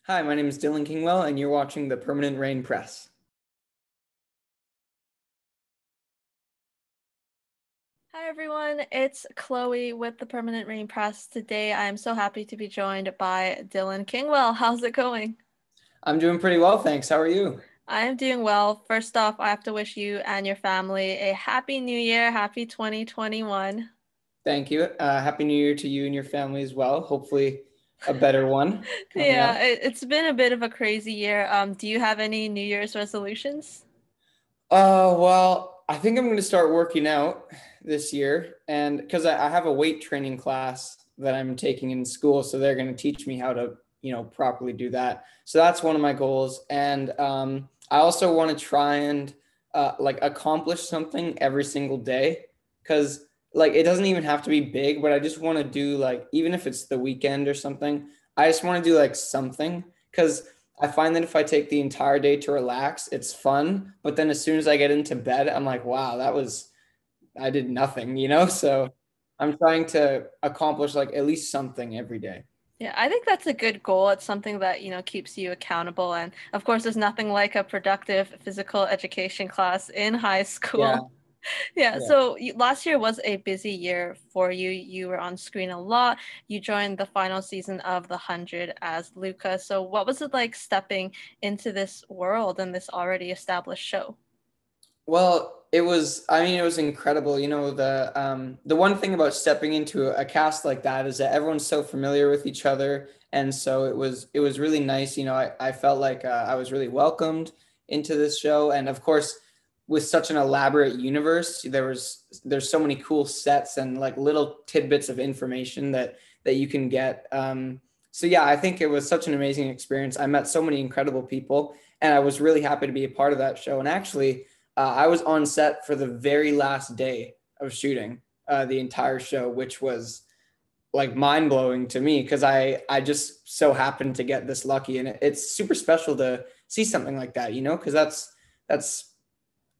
Hi, my name is Dylan Kingwell, and you're watching the Permanent Rain Press. Hi everyone, it's Chloe with the Permanent Rain Press. Today I am so happy to be joined by Dylan Kingwell. How's it going? I'm doing pretty well, thanks. How are you? I am doing well. First off, I have to wish you and your family a happy new year, happy 2021. Thank you. Happy New Year to you and your family as well. Hopefully, a better one coming Yeah, up. it's been a bit of a crazy year. Do you have any New Year's resolutions? Well, I think I'm going to start working out this year, and because I have a weight training class that I'm taking in school, so they're going to teach me how to, properly do that. So that's one of my goals, and I also want to try and like accomplish something every single day, because like it doesn't even have to be big, but I just want to do like even if it's the weekend or something, I just want to do like something because I find that if I take the entire day to relax, it's fun. But then as soon as I get into bed, I'm like, wow, I did nothing. So I'm trying to accomplish like at least something every day. Yeah, I think that's a good goal. It's something that, keeps you accountable. And of course, there's nothing like a productive physical education class in high Yeah. school. Yeah, Yeah. so last year was a busy year for you. You were on screen a lot. You joined the final season of The 100 as Luca. So what was it like stepping into this world and this already established show? Well, I mean, it was incredible. The one thing about stepping into a cast like that is that everyone's so familiar with each other. And so it was really nice. I felt like I was really welcomed into this show. And of course, with such an elaborate universe, there's so many cool sets and like little tidbits of information that you can get. So yeah, I think it was such an amazing experience. I met so many incredible people, and I was really happy to be a part of that show. And actually, I was on set for the very last day of shooting the entire show, which was like mind blowing to me because I just so happened to get this lucky, and it's super special to see something like that, because that's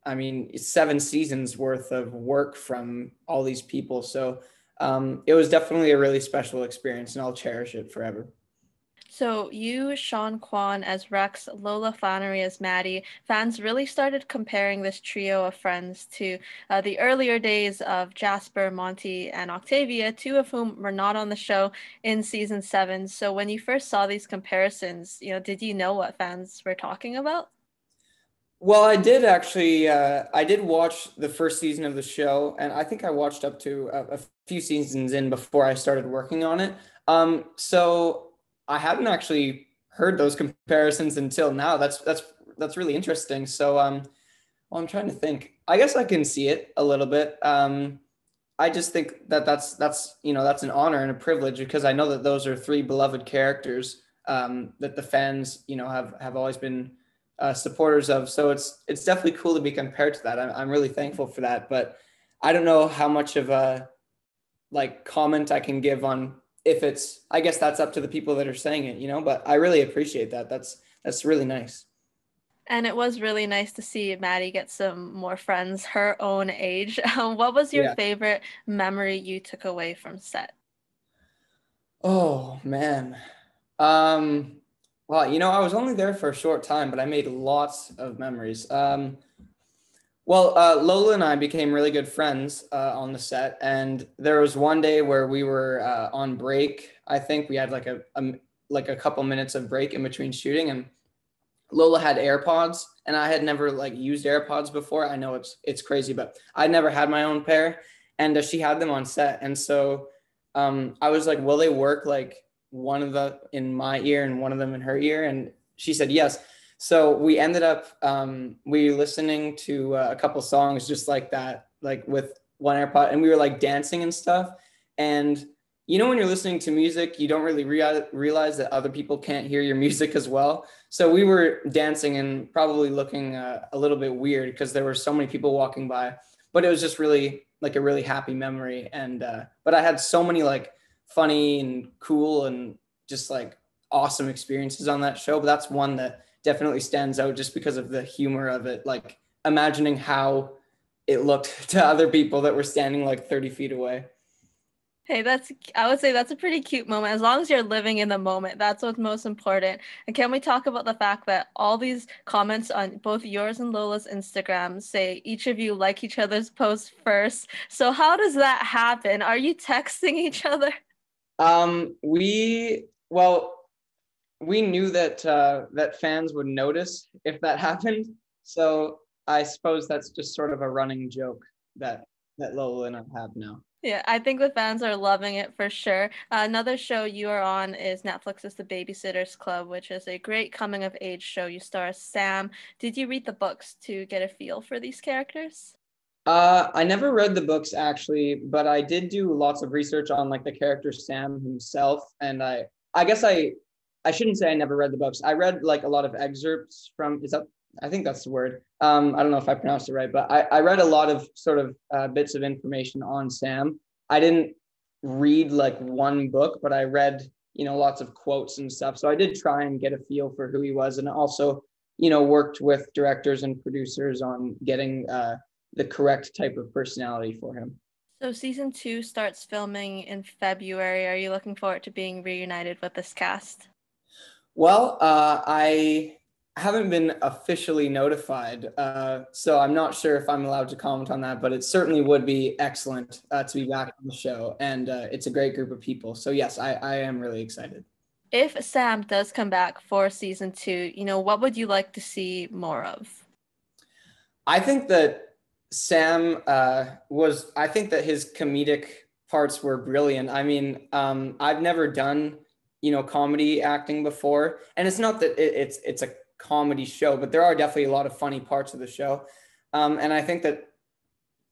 I mean, it's 7 seasons worth of work from all these people. So it was definitely a really special experience, and I'll cherish it forever. So you, Sean Kwan as Rex, Lola Flannery as Maddie, fans really started comparing this trio of friends to the earlier days of Jasper, Monty, and Octavia, two of whom were not on the show in season 7. So when you first saw these comparisons, did you know what fans were talking about? Well, I did actually. I did watch the first season of the show, and I think I watched up to a few seasons in before I started working on it. So I hadn't actually heard those comparisons until now. That's really interesting. So, well, I'm trying to think. I guess I can see it a little bit. I just think that that's an honor and a privilege because I know that those are three beloved characters that the fans have always been supporters of. So it's definitely cool to be compared to that. I'm really thankful for that. But I don't know how much of a like comment I can give on if it's. I guess that's up to the people that are saying it. But I really appreciate that. That's really nice. And it was really nice to see Maddie get some more friends her own age. What was your Yeah. favorite memory you took away from set? Oh man. Um, well, I was only there for a short time, but I made lots of memories. Well, Lola and I became really good friends on the set, and there was one day where we were on break. I think we had like a couple minutes of break in between shooting, and Lola had AirPods, and I had never like used AirPods before. I know it's crazy, but I never had my own pair, and she had them on set, and so I was like, "Will they work like one of the in my ear and one of them in her ear?" And she said yes. So we ended up we were listening to a couple songs just like that, like with one AirPod, and we were like dancing and stuff. And when you're listening to music, you don't really realize that other people can't hear your music as well. So we were dancing and probably looking a little bit weird because there were so many people walking by, but it was just really like a really happy memory. And but I had so many like funny and cool and just like awesome experiences on that show. But that's one that definitely stands out just because of the humor of it. Like imagining how it looked to other people that were standing like 30 feet away. Hey, I would say that's a pretty cute moment. As long as you're living in the moment, that's what's most important. And can we talk about the fact that all these comments on both yours and Lola's Instagram say each of you like each other's posts first? So how does that happen? Are you texting each other? Well, we knew that that fans would notice if that happened. So I suppose that's just sort of a running joke that Lola and I have now. Yeah, I think the fans are loving it for sure. Another show you are on is Netflix's The Babysitter's Club, which is a great coming of age show. You star as Sam. Did you read the books to get a feel for these characters? I never read the books actually, but I did do lots of research on like the character Sam himself, and I guess I shouldn't say I never read the books. I read like a lot of excerpts from is that I think that's the word. I don't know if I pronounced it right, but I read a lot of sort of bits of information on Sam. I didn't read like one book, but I read lots of quotes and stuff. So I did try and get a feel for who he was, and also worked with directors and producers on getting the correct type of personality for him. So season two starts filming in February. Are you looking forward to being reunited with this cast? Well, I haven't been officially notified, so I'm not sure if I'm allowed to comment on that, but it certainly would be excellent to be back on the show, and it's a great group of people. So yes, I am really excited. If Sam does come back for season two, what would you like to see more of? I think that I think that his comedic parts were brilliant. I mean, I've never done, comedy acting before. And it's not that it's a comedy show, but there are definitely a lot of funny parts of the show. And I think that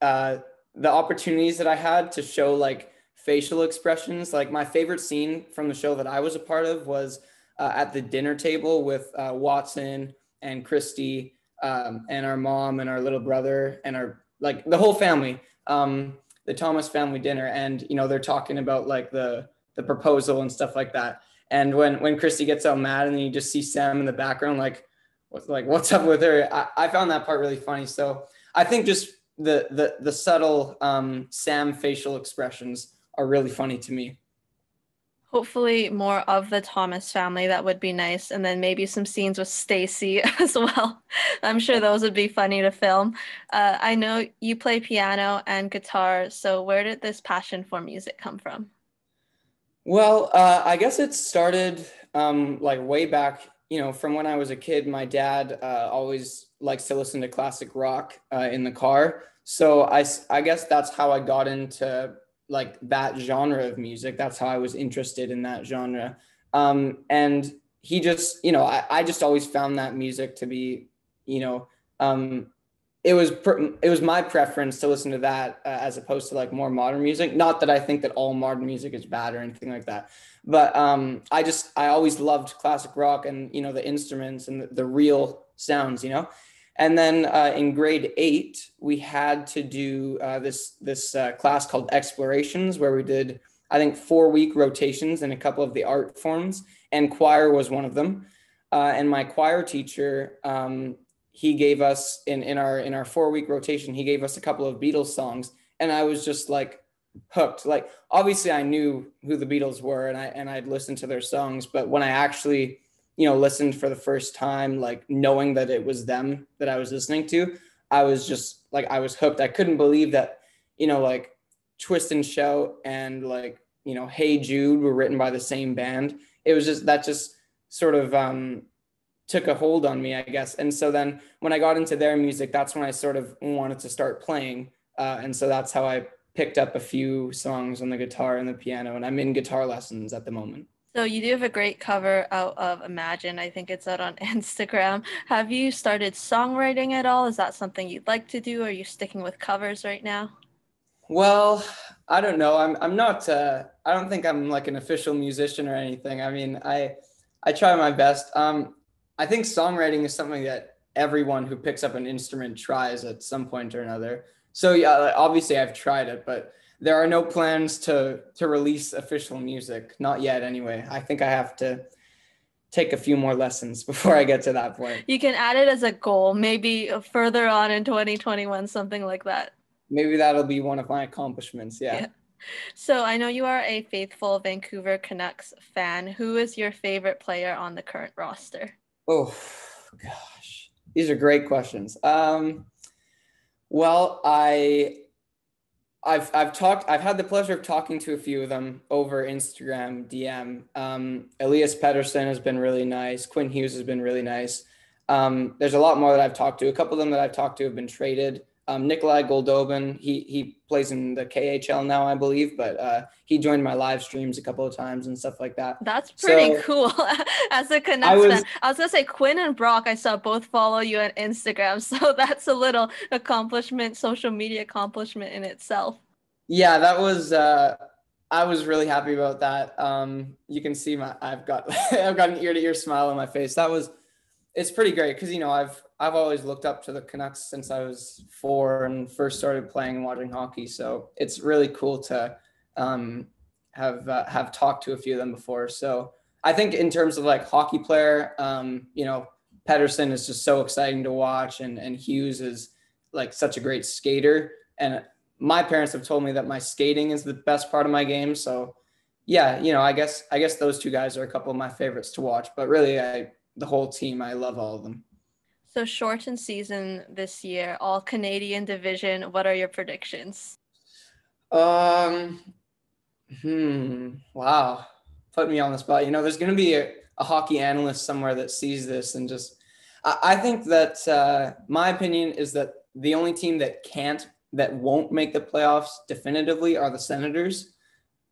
the opportunities that I had to show like facial expressions, like my favorite scene from the show that I was a part of was at the dinner table with Watson and Christy and our mom and our little brother and our like the whole family, the Thomas family dinner, and they're talking about like the proposal and stuff like that. And when Christy gets all mad, and then you just see Sam in the background, what's up with her? I found that part really funny. So I think just the subtle Sam facial expressions are really funny to me. Hopefully more of the Thomas family. That would be nice. And then maybe some scenes with Stacy as well. I'm sure those would be funny to film. I know you play piano and guitar, so where did this passion for music come from? Well, I guess it started like way back, from when I was a kid. My dad always likes to listen to classic rock in the car. So I guess that's how I got into like that genre of music. That's how I was interested in that genre. And he just, I just always found that music to be, um, it was my preference to listen to that as opposed to like more modern music. Not that I think that all modern music is bad or anything like that, but I always loved classic rock and the instruments and the real sounds. And then in grade 8 we had to do this class called Explorations, where we did I think 4-week rotations in a couple of the art forms, and choir was one of them. And my choir teacher, he gave us in our 4-week rotation, he gave us a couple of Beatles songs, and I was just like hooked. Like obviously I knew who the Beatles were, and I'd listened to their songs, but when I actually listened for the first time, like knowing that it was them that I was listening to, I was just like, I was hooked. I couldn't believe that, like Twist and Shout and like, Hey Jude were written by the same band. It was just, that just sort of took a hold on me, I guess. And so then when I got into their music, that's when I sort of wanted to start playing. And so that's how I picked up a few songs on the guitar and the piano, and I'm in guitar lessons at the moment. So you do have a great cover out of Imagine. I think it's out on Instagram. Have you started songwriting at all? Is that something you'd like to do? Or are you sticking with covers right now? Well, I don't know. I'm not I don't think I'm like an official musician or anything. I mean, I try my best. I think songwriting is something that everyone who picks up an instrument tries at some point or another. So yeah, like, obviously I've tried it, but there are no plans to release official music, not yet anyway. I think I have to take a few more lessons before I get to that point. You can add it as a goal, maybe further on in 2021, something like that. Maybe that'll be one of my accomplishments. Yeah. Yeah. So I know you are a faithful Vancouver Canucks fan. Who is your favorite player on the current roster? Oh gosh, these are great questions. Well, I've had the pleasure of talking to a few of them over Instagram DM. Elias Pettersson has been really nice. Quinn Hughes has been really nice. There's a lot more that I've talked to. A couple of them that I've talked to have been traded. Nikolai Goldobin, he plays in the KHL now, I believe, but he joined my live streams a couple of times and stuff like that. That's pretty So cool. As a I Canucks fan, was, I was gonna say Quinn and Brock, I saw both follow you on Instagram, so that's a little accomplishment, social media accomplishment in itself. yeah, that was I was really happy about that. You can see I've got I've got an ear to ear smile on my face. It's pretty great because I've always looked up to the Canucks since I was 4 and first started playing and watching hockey. So it's really cool to have talked to a few of them before. So I think in terms of like hockey player, Pedersen is just so exciting to watch, and Hughes is like such a great skater. And my parents have told me that my skating is the best part of my game. So yeah, I guess those two guys are a couple of my favorites to watch. But really, the whole team, I love all of them. So shortened season this year, all Canadian division. What are your predictions? Um, wow. Put me on the spot. There's going to be a hockey analyst somewhere that sees this and just, I think that my opinion is that the only team that won't make the playoffs definitively are the Senators.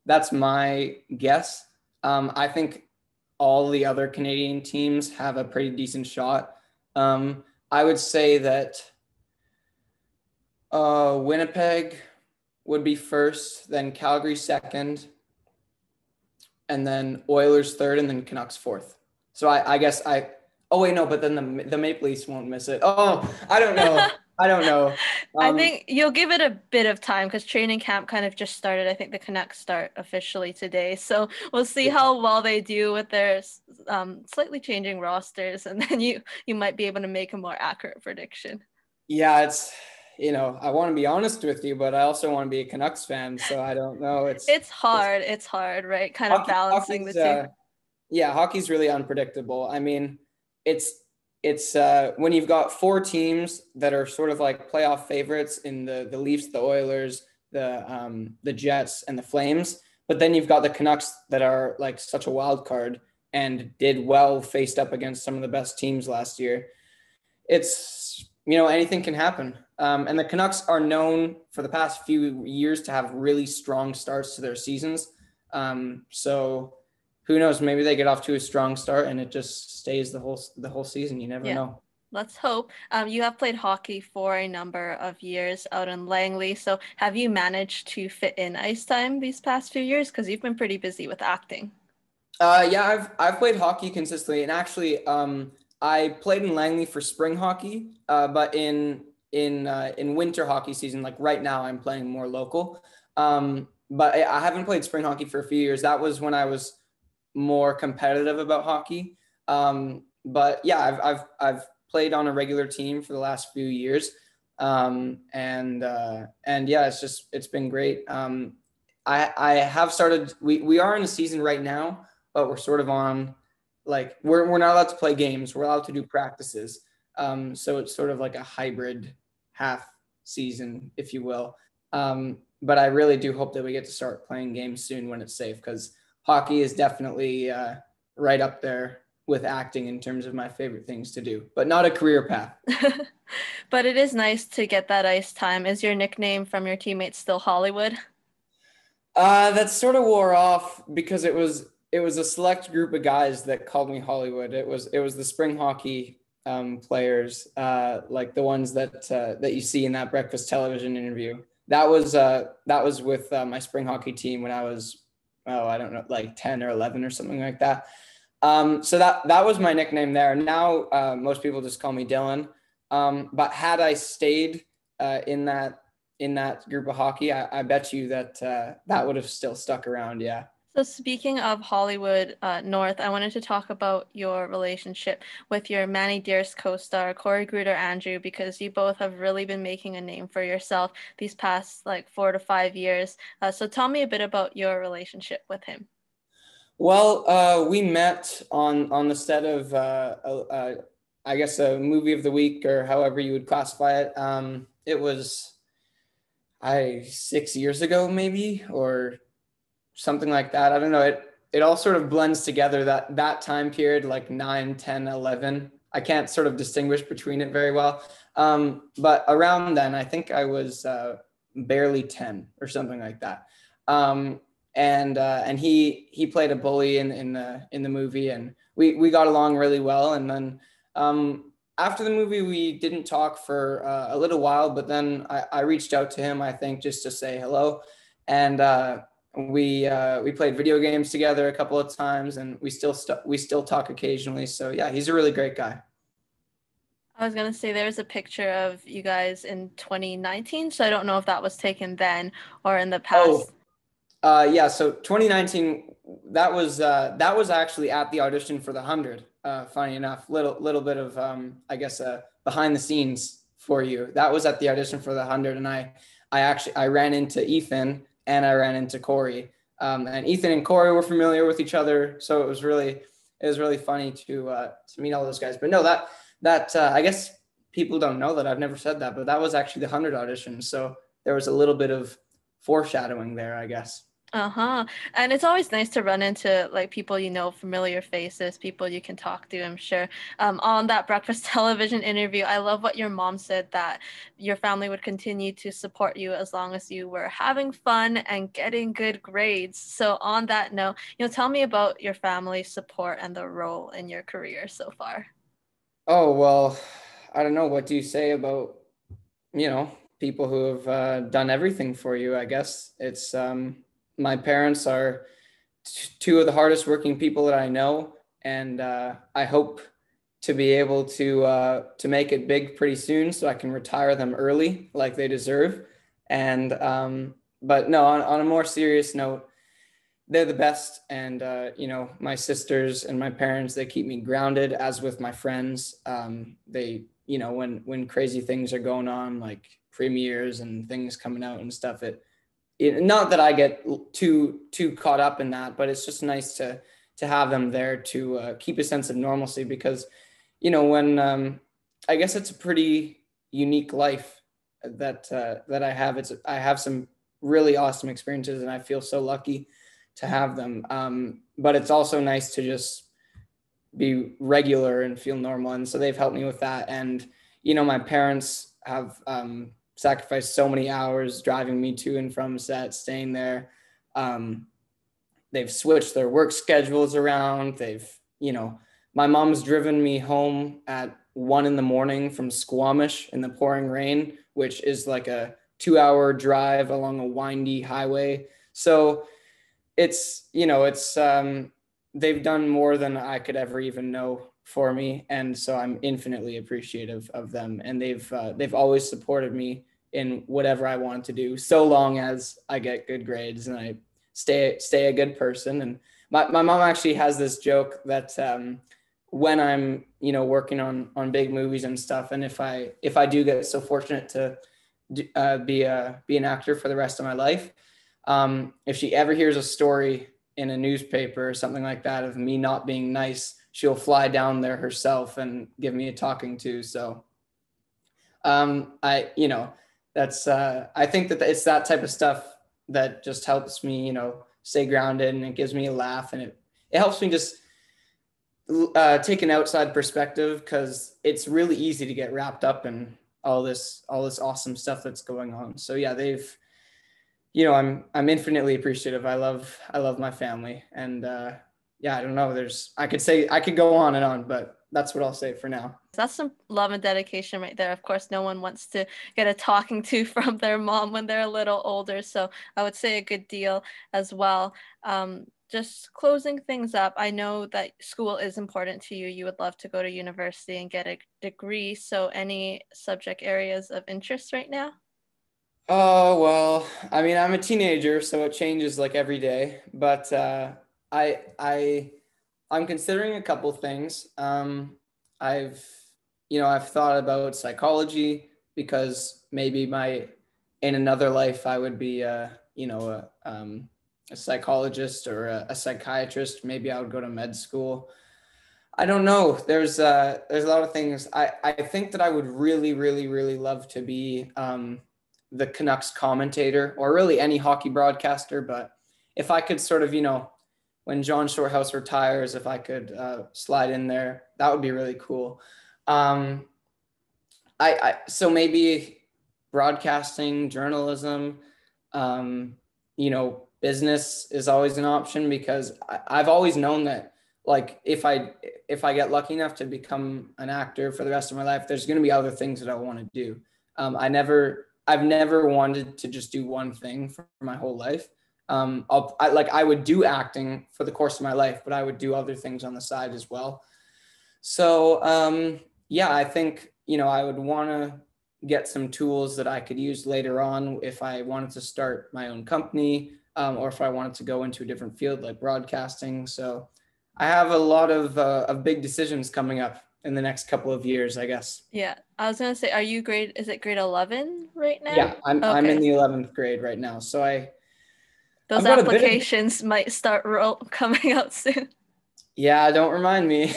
That's my guess. I think all the other Canadian teams have a pretty decent shot. I would say that Winnipeg would be first, then Calgary second, and then Oilers third, and then Canucks fourth. So I guess oh wait, no, but then the Maple Leafs won't miss it. Oh, I don't know. I don't know. I think you'll give it a bit of time because training camp kind of just started. I think the Canucks start officially today. So we'll see how well they do with their slightly changing rosters, and then you might be able to make a more accurate prediction. Yeah, I want to be honest with you, but I also want to be a Canucks fan, so I don't know. It's hard. It's hard, right? Kind of balancing the hockey's two. yeah, hockey's really unpredictable. I mean, it's when you've got 4 teams that are sort of like playoff favorites in the Leafs, the Oilers, the Jets, and the Flames, but then you've got the Canucks that are like such a wild card and did well faced up against some of the best teams last year. It's anything can happen. And the Canucks are known for the past few years to have really strong starts to their seasons. So who knows? Maybe they get off to a strong start and it just stays the whole season. You never know. Let's hope. You have played hockey for a number of years out in Langley. So have you managed to fit in ice time these past few years? Because you've been pretty busy with acting. Yeah, I've played hockey consistently, and actually, I played in Langley for spring hockey, but in winter hockey season, like right now, I'm playing more local. But I haven't played spring hockey for a few years. That was when I was more competitive about hockey. But yeah, I've played on a regular team for the last few years, and yeah, it's been great. I have started. We are in a season right now, but we're sort of on, like, we're not allowed to play games. We're allowed to do practices. So it's sort of like a hybrid half season, if you will. But I really do hope that we get to start playing games soon when it's safe, because hockey is definitely right up there with acting in terms of my favorite things to do, but not a career path. But it is nice to get that ice time. Is your nickname from your teammates still Hollywood? That sort of wore off because it was a select group of guys that called me Hollywood. It was the spring hockey players, like the ones that you see in that breakfast television interview. That was with my spring hockey team when I was, I don't know, like 10 or 11 or something like that. So that was my nickname there. Now most people just call me Dylan. But had I stayed in that group of hockey, I bet you that that would have still stuck around. Yeah. So speaking of Hollywood North, I wanted to talk about your relationship with your Manny Dearest co-star Corey Gruter-Andrew because you both have really been making a name for yourself these past like 4 to 5 years. So tell me a bit about your relationship with him. Well, we met on the set of I guess a movie of the week or however you would classify it. It was 6 years ago maybe or something like that. I don't know. It all sort of blends together that time period, like 9, 10, 11. I can't sort of distinguish between it very well. But around then, I think I was barely 10 or something like that. Um, and he played a bully in the movie, and we got along really well. And then after the movie, we didn't talk for a little while, but then I reached out to him, I think, just to say hello. And we played video games together a couple of times, and we still talk occasionally. So yeah, he's a really great guy. I was gonna say there's a picture of you guys in 2019, so I don't know if that was taken then or in the Oh, past. yeah. So 2019, that was actually at the audition for the 100. Funny enough, little bit of I guess behind the scenes for you. That was at the audition for the 100, and I ran into Ethan and I ran into Corey. And Ethan and Corey were familiar with each other, so it was really funny to meet all those guys. But no, that I guess people don't know that I've never said that, but that was actually the 100 audition. So there was a little bit of foreshadowing there, I guess. Uh-huh. And it's always nice to run into like people you know, familiar faces, people you can talk to, I'm sure. On that breakfast television interview, I love what your mom said that your family would continue to support you as long as you were having fun and getting good grades. So on that note, tell me about your family's support and the role in your career so far. Oh, well, I don't know. What do you say about, you know, people who have done everything for you? I guess it's my parents are two of the hardest working people that I know, and I hope to be able to make it big pretty soon so I can retire them early like they deserve. And but no, on a more serious note, they're the best. And my sisters and my parents, they keep me grounded, as with my friends. They, when crazy things are going on, like premieres and things coming out and stuff, not that I get too caught up in that, but it's just nice to have them there to keep a sense of normalcy. Because when I guess it's a pretty unique life that I have. I have some really awesome experiences, and I feel so lucky to have them. But it's also nice to just be regular and feel normal. And so they've helped me with that. And, my parents have sacrificed so many hours driving me to and from set, staying there. Um, they've switched their work schedules around. My mom's driven me home at 1 in the morning from Squamish in the pouring rain, which is like a 2 hour drive along a windy highway. So it's they've done more than I could ever even know for me, and so I'm infinitely appreciative of them. And they've always supported me in whatever I want to do, so long as I get good grades and I stay a good person. And my mom actually has this joke that when I'm working on big movies and stuff, and if I do get so fortunate to be an actor for the rest of my life, if she ever hears a story in a newspaper or something like that of me not being nice, she'll fly down there herself and give me a talking to. So that's I think that it's that type of stuff that just helps me, stay grounded, and it gives me a laugh, and it helps me just take an outside perspective, because it's really easy to get wrapped up in all this awesome stuff that's going on. So yeah, I'm infinitely appreciative. I love my family. And yeah, I don't know. I could go on and on, but that's what I'll say for now. That's some love and dedication right there. Of course, no one wants to get a talking to from their mom when they're a little older. So I would say a good deal as well. Just closing things up, I know that school is important to you. You would love to go to university and get a degree. So any subject areas of interest right now? Oh, well, I mean, I'm a teenager, so it changes like every day, but I I I'm considering a couple things. I've I've thought about psychology because maybe my in another life I would be a psychologist or a psychiatrist. Maybe I would go to med school. I don't know. There's a lot of things. I think that I would really, really, really love to be the Canucks commentator or really any hockey broadcaster. But if I could sort of, when John Shorthouse retires, if I could slide in there, that would be really cool. Um, so maybe broadcasting, journalism, business is always an option because I've always known that like if I get lucky enough to become an actor for the rest of my life, there's going to be other things that I want to do. I've never wanted to just do one thing for my whole life. I would do acting for the course of my life, but I would do other things on the side as well. So yeah, I think I would want to get some tools that I could use later on if I wanted to start my own company, or if I wanted to go into a different field like broadcasting. So I have a lot of big decisions coming up in the next couple of years, I guess. Yeah, I was gonna say, is it grade 11 right now? Yeah, I'm in Okay. the 11th grade right now, so Those I've got a bit of applications might start coming out soon. yeah. Don't remind me.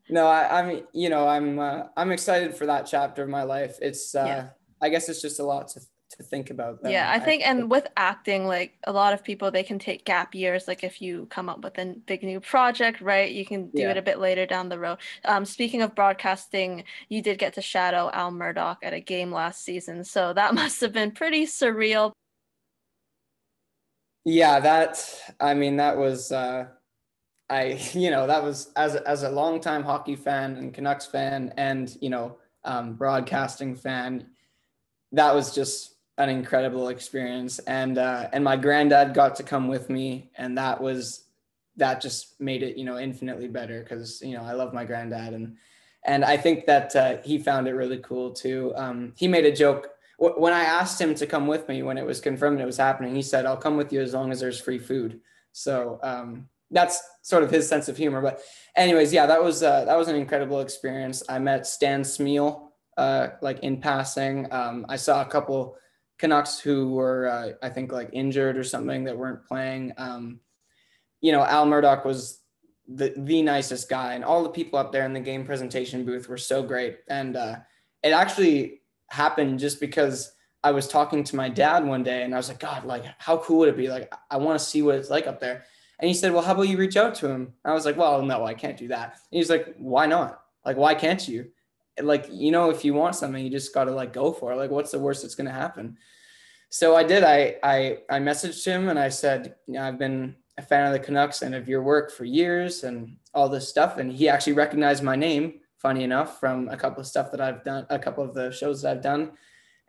No, I'm I'm excited for that chapter of my life. It's Yeah. I guess it's just a lot to think about Yeah, though. I think, and with acting, like a lot of people, they can take gap years. Like if you come up with a big new project, right, you can do it Yeah. a bit later down the road. Speaking of broadcasting, you did get to shadow Al Murdoch at a game last season, so that must have been pretty surreal. Yeah, I mean that was that was as a longtime hockey fan and Canucks fan and broadcasting fan, that was just an incredible experience. And my granddad got to come with me, and that just made it infinitely better because I love my granddad, and I think that he found it really cool too. He made a joke when I asked him to come with me when it was confirmed it was happening. He said, "I'll come with you as long as there's free food." So that's sort of his sense of humor. But anyways, yeah, that was an incredible experience. I met Stan Smeal like in passing. I saw a couple Canucks who were I think like injured or something that weren't playing. Al Murdoch was the nicest guy, and all the people up there in the game presentation booth were so great. And it actually happened just because I was talking to my dad one day, and I was like, God, like how cool would it be? Like I want to see what it's like up there. And he said, well, how about you reach out to him? I was like, well, no, I can't do that. And he's like, why not? Like, why can't you? Like, if you want something, you just got to like go for it. Like, what's the worst that's going to happen? So I did. I messaged him and I said, I've been a fan of the Canucks and of your work for years and all this stuff. And he actually recognized my name, funny enough, from a couple of stuff that I've done, a couple of the shows that I've done,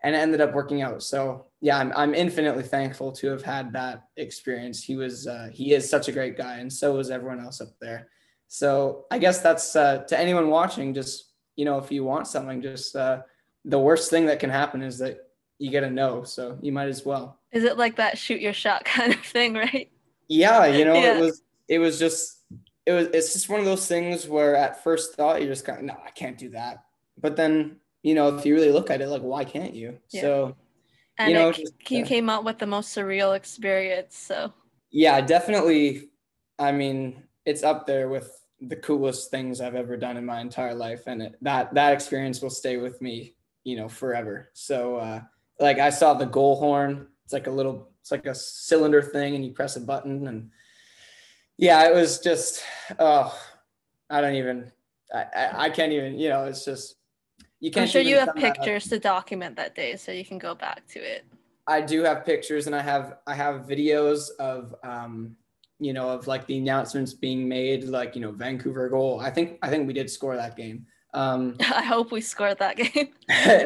and it ended up working out. So yeah, I'm infinitely thankful to have had that experience. He is such a great guy, and so was everyone else up there. So I guess that's to anyone watching, just if you want something, just the worst thing that can happen is that you get a no. So you might as well. Is it like that shoot your shot kind of thing, right? Yeah, Yeah. it's just one of those things where at first thought you're just kind of, no, I can't do that. But then, if you really look at it, like, why can't you? Yeah. So, And just, you came out with the most surreal experience, so yeah, definitely. I mean, it's up there with the coolest things I've ever done in my entire life. And that experience will stay with me, forever. So, like I saw the goal horn. It's like a cylinder thing and you press a button, and yeah, it was just, oh, I don't even, I can't even, it's just, you I'm can't sure you even have sum that up. pictures to document that day so you can go back to it. I do have pictures, and I have videos of, of like the announcements being made, like, Vancouver goal. I think we did score that game. I hope we scored that game.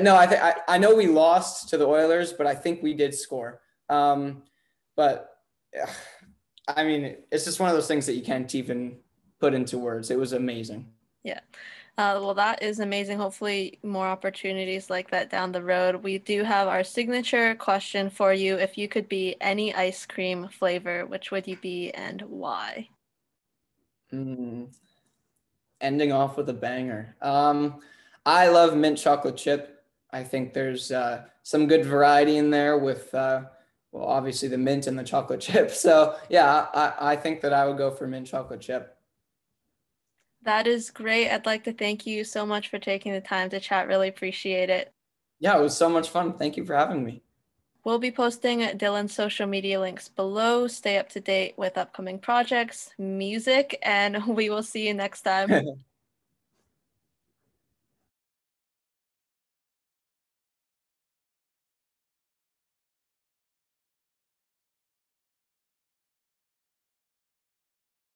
No, I know we lost to the Oilers, but I think we did score. But I mean, it's just one of those things that you can't even put into words. It was amazing. Yeah. Well, that is amazing. Hopefully, more opportunities like that down the road. We do have our signature question for you. If you could be any ice cream flavor, which would you be and why? Mm, ending off with a banger. I love mint chocolate chip. I think there's some good variety in there with, well, obviously the mint and the chocolate chip. So yeah, I think that I would go for mint chocolate chip. That is great. I'd like to thank you so much for taking the time to chat. Really appreciate it. Yeah, it was so much fun. Thank you for having me. We'll be posting Dylan's social media links below. Stay up to date with upcoming projects, music, and we will see you next time.